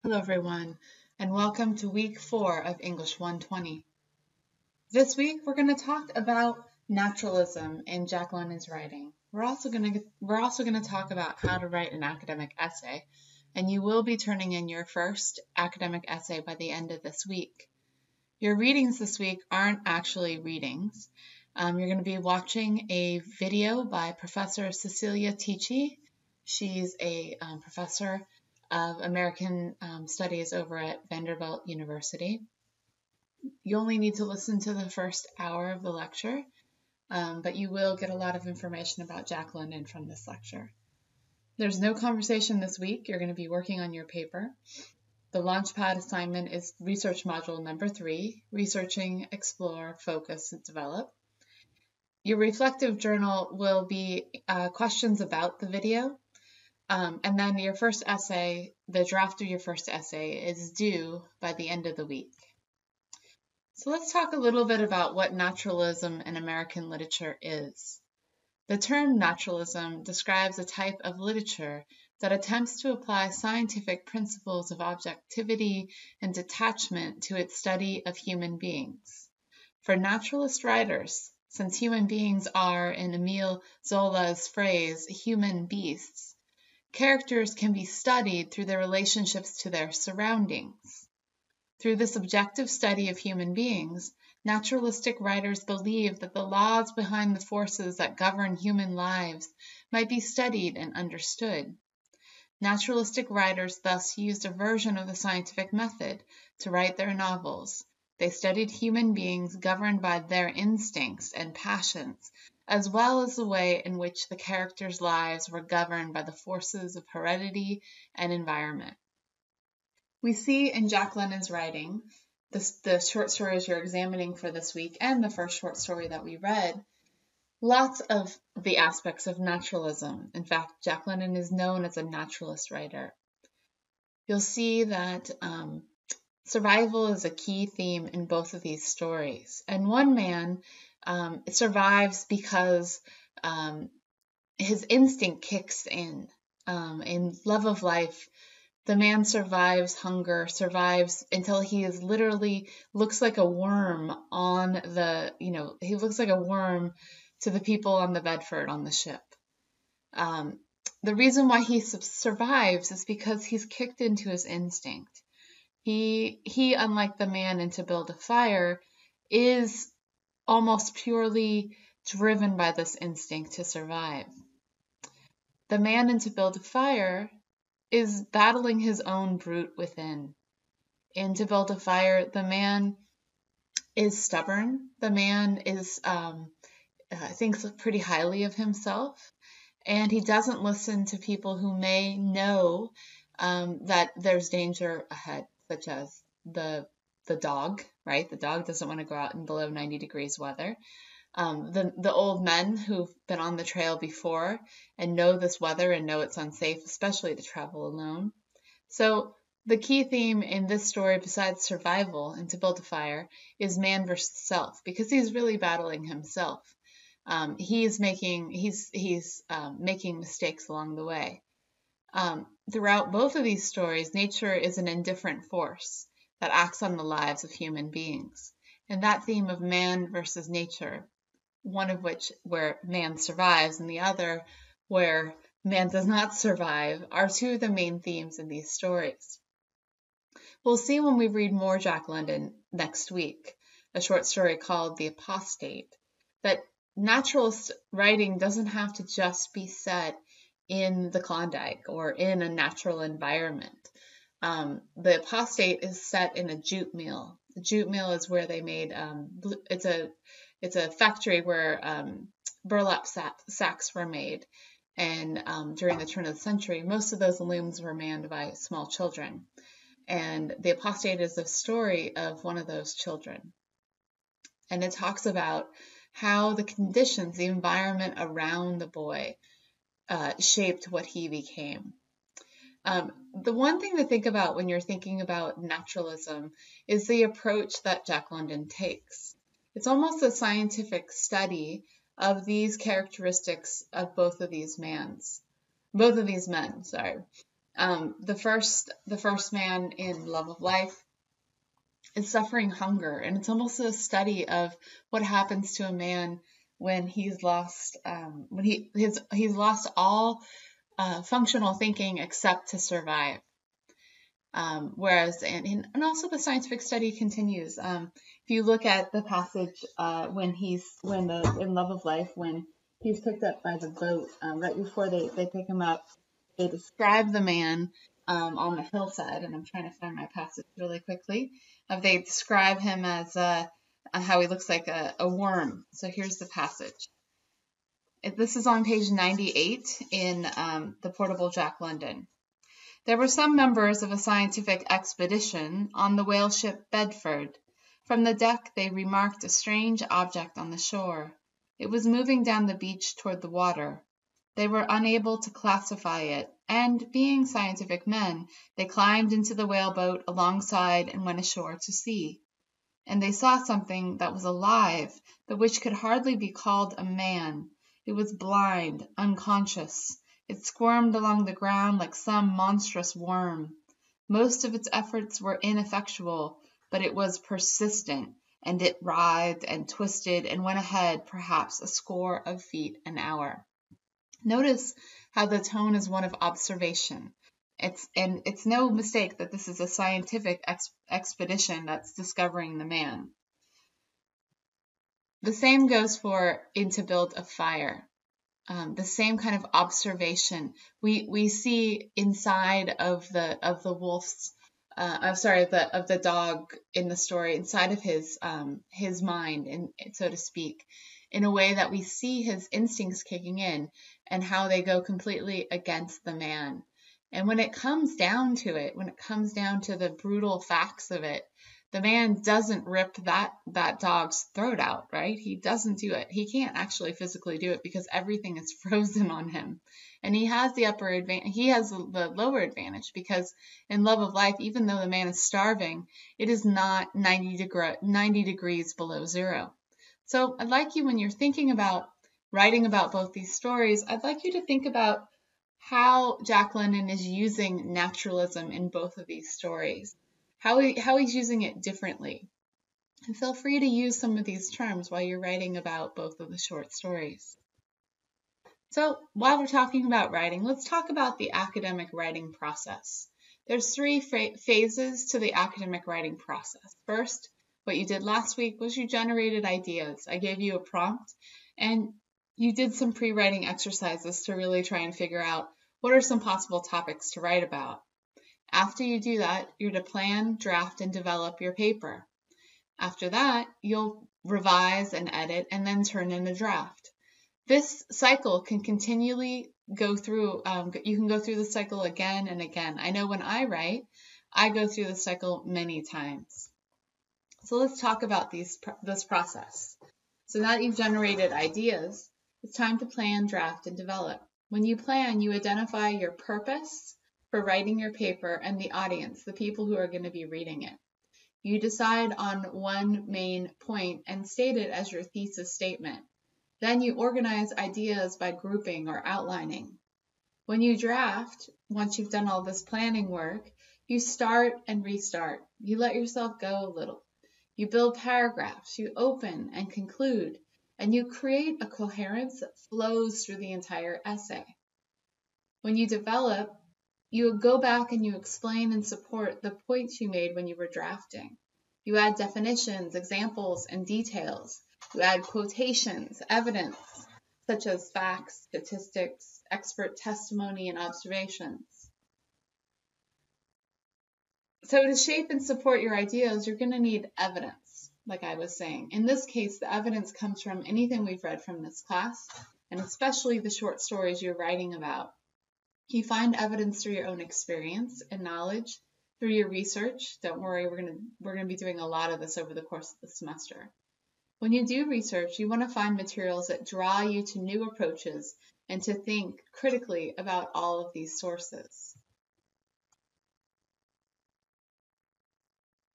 Hello everyone, and welcome to week 4 of English 120. This week we're going to talk about naturalism in Jack London's writing. We're also going to talk about how to write an academic essay, and you will be turning in your first academic essay by the end of this week. Your readings this week aren't actually readings. You're going to be watching a video by Professor Cecilia Ticci. She's a professor of American Studies over at Vanderbilt University. You only need to listen to the first hour of the lecture, but you will get a lot of information about Jack London from this lecture. There's no conversation this week. You're going to be working on your paper. The Launchpad assignment is research module number 3, researching, explore, focus, and develop. Your reflective journal will be questions about the video. And then your first essay, the draft of your first essay, is due by the end of the week. So let's talk a little bit about what naturalism in American literature is. The term naturalism describes a type of literature that attempts to apply scientific principles of objectivity and detachment to its study of human beings. For naturalist writers, since human beings are, in Emile Zola's phrase, human beasts, characters can be studied through their relationships to their surroundings. Through this objective study of human beings, naturalistic writers believe that the laws behind the forces that govern human lives might be studied and understood. Naturalistic writers thus used a version of the scientific method to write their novels. They studied human beings governed by their instincts and passions, as well as the way in which the characters' lives were governed by the forces of heredity and environment. We see in Jack London's writing, the short stories you're examining for this week and the first short story that we read, lots of the aspects of naturalism. In fact, Jack London is known as a naturalist writer. You'll see that survival is a key theme in both of these stories. And one man survives because his instinct kicks in. In Love of Life, the man survives hunger, survives until he is literally looks like a worm on the, he looks like a worm to the people on the Bedford on the ship. The reason why he survives is because he's kicked into his instinct. He, unlike the man in To Build a Fire, is almost purely driven by this instinct to survive. The man in To Build a Fire is battling his own brute within. In To Build a Fire, the man is stubborn. The man is thinks pretty highly of himself, and he doesn't listen to people who may know that there's danger ahead, such as the dog, right? The dog doesn't want to go out in below 90 degrees weather. The old men who've been on the trail before and know this weather and know it's unsafe, especially to travel alone. So the key theme in this story, besides survival and To Build a Fire, is man versus self, because he's really battling himself. He's making mistakes along the way. Throughout both of these stories, nature is an indifferent force that acts on the lives of human beings. And that theme of man versus nature, one of which where man survives and the other where man does not survive, are two of the main themes in these stories. We'll see when we read more Jack London next week, a short story called The Apostate, that naturalist writing doesn't have to just be set in the Klondike or in a natural environment. The Apostate is set in a jute mill. The jute mill is where they made, it's a factory where burlap sacks were made. And during the turn of the century, most of those looms were manned by small children. And The Apostate is the story of one of those children. And it talks about how the conditions, the environment around the boy, shaped what he became. The one thing to think about when you're thinking about naturalism is the approach that Jack London takes. It's almost a scientific study of these characteristics of both of these men. The first man in Love of Life is suffering hunger, and it's almost a study of what happens to a man when he's lost he's lost all functional thinking except to survive. Whereas, and also the scientific study continues. If you look at the passage in Love of Life, when he's picked up by the boat, right before they pick him up, they describe the man on the hillside, and I'm trying to find my passage really quickly. They describe him as how he looks like a worm. So here's the passage. This is on page 98 in the Portable Jack London. There were some members of a scientific expedition on the whale ship Bedford. From the deck they remarked a strange object on the shore. It was moving down the beach toward the water. They were unable to classify it, and, being scientific men, they climbed into the whaleboat alongside and went ashore to see. And they saw something that was alive, but which could hardly be called a man. It was blind, unconscious. It squirmed along the ground like some monstrous worm. Most of its efforts were ineffectual, but it was persistent, and it writhed and twisted and went ahead perhaps a score of feet an hour. Notice how the tone is one of observation. It's no mistake that this is a scientific expedition that's discovering the man. The same goes for In to Build a Fire. The same kind of observation we see inside of the wolf's of the dog in the story, inside of his mind, and so to speak, in a way that we see his instincts kicking in and how they go completely against the man. And when it comes down to it, when it comes down to the brutal facts of it, the man doesn't rip that dog's throat out, right? He doesn't do it. He can't actually physically do it because everything is frozen on him. And he has the upper advantage. He has the lower advantage because in Love of Life, even though the man is starving, it is not 90 degrees below zero. So I'd like you, when you're thinking about writing about both these stories, I'd like you to think about how Jack London is using naturalism in both of these stories. How he's using it differently. And feel free to use some of these terms while you're writing about both of the short stories. So while we're talking about writing, let's talk about the academic writing process. There's three phases to the academic writing process. First, what you did last week was you generated ideas. I gave you a prompt, and you did some pre-writing exercises to really try and figure out what are some possible topics to write about. After you do that, you're to plan, draft, and develop your paper. After that, you'll revise and edit and then turn in a draft. This cycle can continually go through, you can go through the cycle again and again. I know when I write, I go through the cycle many times. So let's talk about this process. So now that you've generated ideas, it's time to plan, draft, and develop. When you plan, you identify your purpose for writing your paper and the audience, the people who are going to be reading it. You decide on one main point and state it as your thesis statement. Then you organize ideas by grouping or outlining. When you draft, once you've done all this planning work, you start and restart. You let yourself go a little. You build paragraphs, you open and conclude, and you create a coherence that flows through the entire essay. When you develop, you go back and you explain and support the points you made when you were drafting. You add definitions, examples, and details. You add quotations, evidence, such as facts, statistics, expert testimony, and observations. So to shape and support your ideas, you're going to need evidence, like I was saying. In this case, the evidence comes from anything we've read from this class, and especially the short stories you're writing about. You find evidence through your own experience and knowledge, through your research. Don't worry, we're going to be doing a lot of this over the course of the semester. When you do research, you want to find materials that draw you to new approaches and to think critically about all of these sources.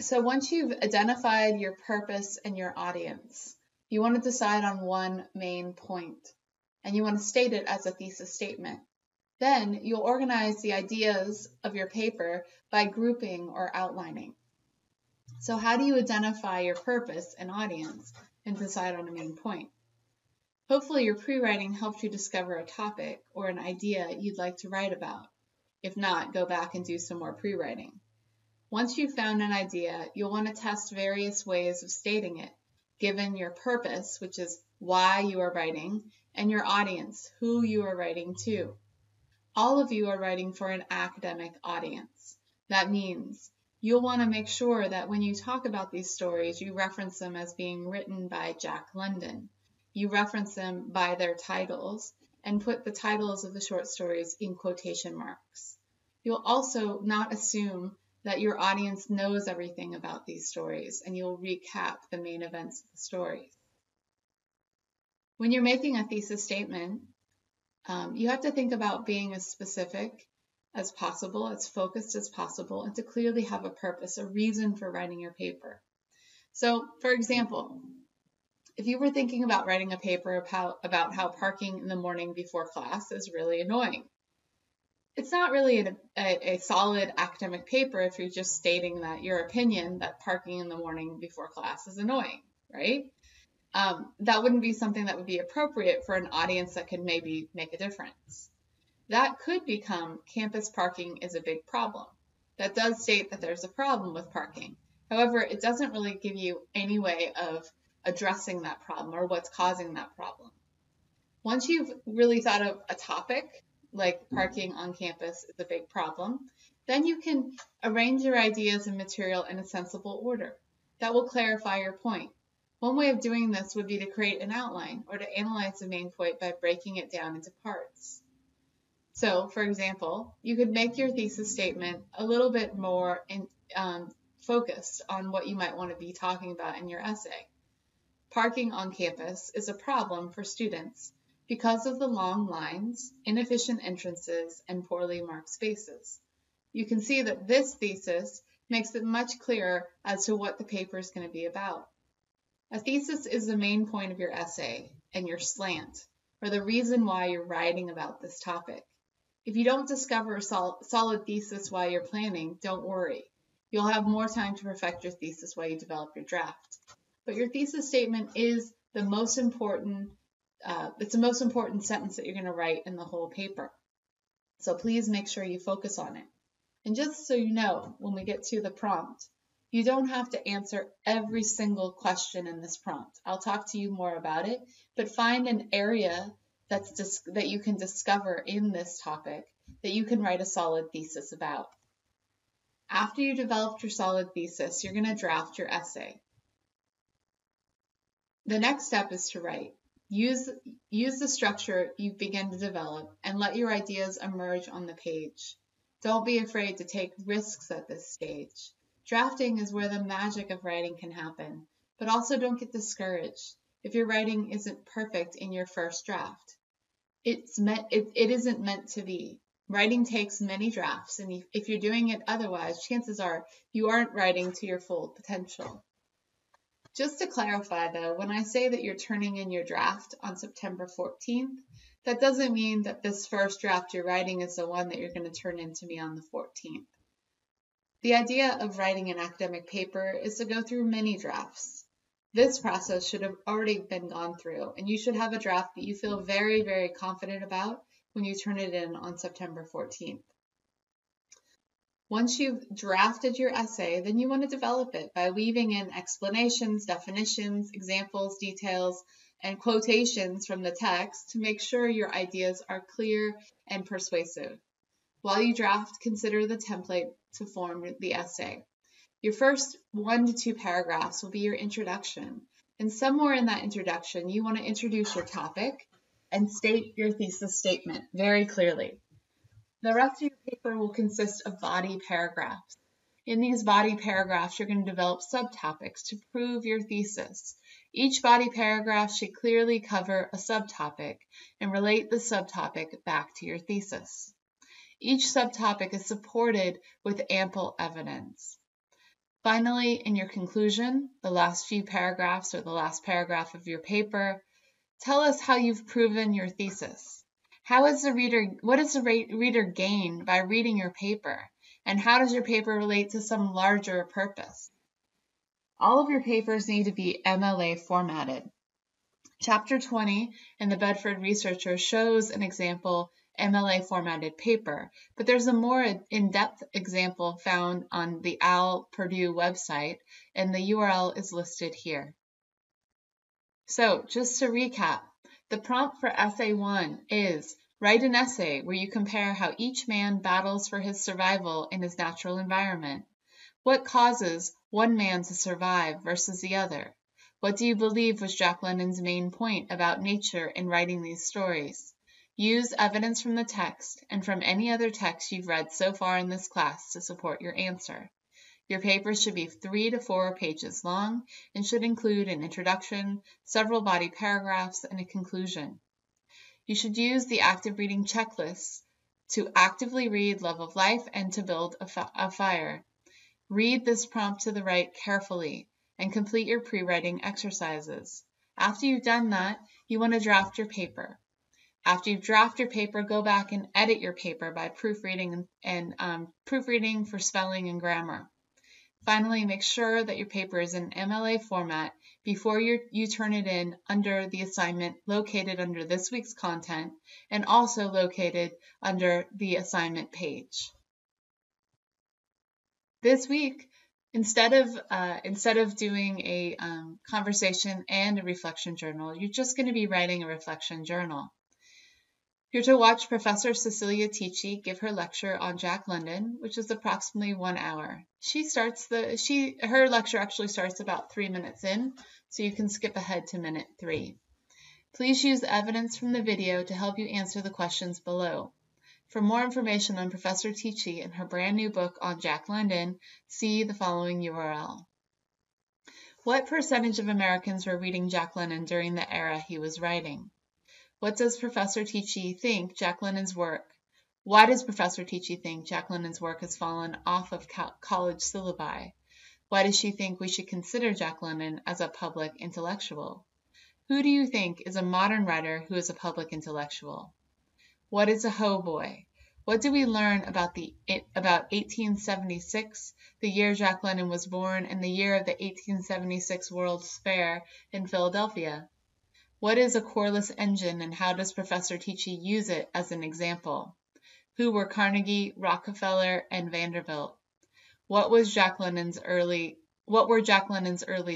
So once you've identified your purpose and your audience, you want to decide on one main point, and you want to state it as a thesis statement. Then you'll organize the ideas of your paper by grouping or outlining. So how do you identify your purpose and audience and decide on a main point? Hopefully your pre-writing helped you discover a topic or an idea you'd like to write about. If not, go back and do some more pre-writing. Once you've found an idea, you'll want to test various ways of stating it, given your purpose, which is why you are writing, and your audience, who you are writing to. All of you are writing for an academic audience. That means you'll want to make sure that when you talk about these stories, you reference them as being written by Jack London. You reference them by their titles and put the titles of the short stories in quotation marks. You'll also not assume that your audience knows everything about these stories, and you'll recap the main events of the stories. When you're making a thesis statement, you have to think about being as specific as possible, as focused as possible, and to clearly have a purpose, a reason for writing your paper. So, for example, if you were thinking about writing a paper about how parking in the morning before class is really annoying, it's not really a solid academic paper if you're just stating that your opinion that parking in the morning before class is annoying, right? That wouldn't be something that would be appropriate for an audience that could maybe make a difference. That could become campus parking is a big problem. That does state that there's a problem with parking. However, it doesn't really give you any way of addressing that problem or what's causing that problem. Once you've really thought of a topic, like parking on campus is a big problem, then you can arrange your ideas and material in a sensible order. That will clarify your point. One way of doing this would be to create an outline or to analyze the main point by breaking it down into parts. So, for example, you could make your thesis statement a little bit more focused on what you might want to be talking about in your essay. Parking on campus is a problem for students because of the long lines, inefficient entrances, and poorly marked spaces. You can see that this thesis makes it much clearer as to what the paper is going to be about. A thesis is the main point of your essay and your slant, or the reason why you're writing about this topic. If you don't discover a solid thesis while you're planning, don't worry. You'll have more time to perfect your thesis while you develop your draft. But your thesis statement is the most important it's the most important sentence that you're going to write in the whole paper. So please make sure you focus on it. And just so you know, when we get to the prompt, you don't have to answer every single question in this prompt. I'll talk to you more about it, but find an area that you can discover in this topic that you can write a solid thesis about. After you developed your solid thesis, you're going to draft your essay. The next step is to write. Use the structure you begin to develop and let your ideas emerge on the page. Don't be afraid to take risks at this stage. Drafting is where the magic of writing can happen, but also don't get discouraged if your writing isn't perfect in your first draft. It isn't meant to be. Writing takes many drafts, and if you're doing it otherwise, chances are you aren't writing to your full potential. Just to clarify though, when I say that you're turning in your draft on September 14th, that doesn't mean that this first draft you're writing is the one that you're going to turn in to me on the 14th. The idea of writing an academic paper is to go through many drafts. This process should have already been gone through, and you should have a draft that you feel very, very confident about when you turn it in on September 14th. Once you've drafted your essay, then you want to develop it by weaving in explanations, definitions, examples, details, and quotations from the text to make sure your ideas are clear and persuasive. While you draft, consider the template to form the essay. Your first 1 to 2 paragraphs will be your introduction, and somewhere in that introduction, you want to introduce your topic and state your thesis statement very clearly. The rest of your paper will consist of body paragraphs. In these body paragraphs, you're going to develop subtopics to prove your thesis. Each body paragraph should clearly cover a subtopic and relate the subtopic back to your thesis. Each subtopic is supported with ample evidence. Finally, in your conclusion, the last few paragraphs or the last paragraph of your paper, tell us how you've proven your thesis. What does the reader gain by reading your paper? And how does your paper relate to some larger purpose? All of your papers need to be MLA formatted. Chapter 20 in the Bedford Researcher shows an example MLA formatted paper, but there's a more in-depth example found on the Al Purdue website, and the URL is listed here. So just to recap, the prompt for Essay 1 is write an essay where you compare how each man battles for his survival in his natural environment. What causes one man to survive versus the other? What do you believe was Jack London's main point about nature in writing these stories? Use evidence from the text and from any other text you've read so far in this class to support your answer. Your paper should be 3 to 4 pages long and should include an introduction, several body paragraphs, and a conclusion. You should use the active reading checklist to actively read Love of Life and to build a fire. Read this prompt to the right carefully and complete your pre-writing exercises. After you've done that, you want to draft your paper. After you've drafted your paper, go back and edit your paper by proofreading and proofreading for spelling and grammar. Finally, make sure that your paper is in MLA format before you turn it in under the assignment located under this week's content and also located under the assignment page. This week, instead of doing a conversation and a reflection journal, you're just going to be writing a reflection journal. You're to watch Professor Cecilia Ticci give her lecture on Jack London, which is approximately 1 hour. Her lecture actually starts about 3 minutes in, so you can skip ahead to minute 3. Please use evidence from the video to help you answer the questions below. For more information on Professor Ticci and her brand new book on Jack London, see the following URL. What percentage of Americans were reading Jack London during the era he was writing? What does Professor Ticci think Jack London's work? Why does Professor Ticci think Jack London's work has fallen off of college syllabi? Why does she think we should consider Jack London as a public intellectual? Who do you think is a modern writer who is a public intellectual? What is a hoboy? What do we learn about 1876, the year Jack London was born, and the year of the 1876 World's Fair in Philadelphia? What is a coreless engine, and how does Professor Ticci use it as an example? Who were Carnegie, Rockefeller, and Vanderbilt? What were Jack London's early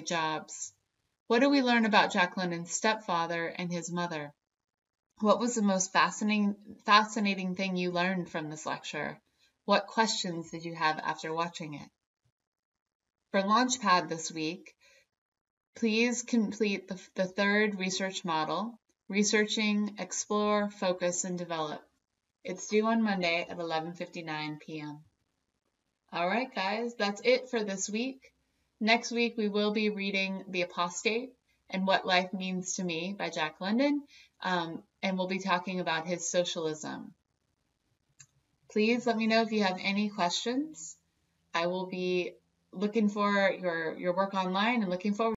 jobs? What do we learn about Jack London's stepfather and his mother? What was the most fascinating thing you learned from this lecture? What questions did you have after watching it? For Launchpad this week, please complete the third research model, Researching, Explore, Focus, and Develop. It's due on Monday at 11:59 p.m. All right, guys, that's it for this week. Next week, we will be reading The Apostate and What Life Means to Me by Jack London, and we'll be talking about his socialism. Please let me know if you have any questions. I will be looking for your work online and looking forward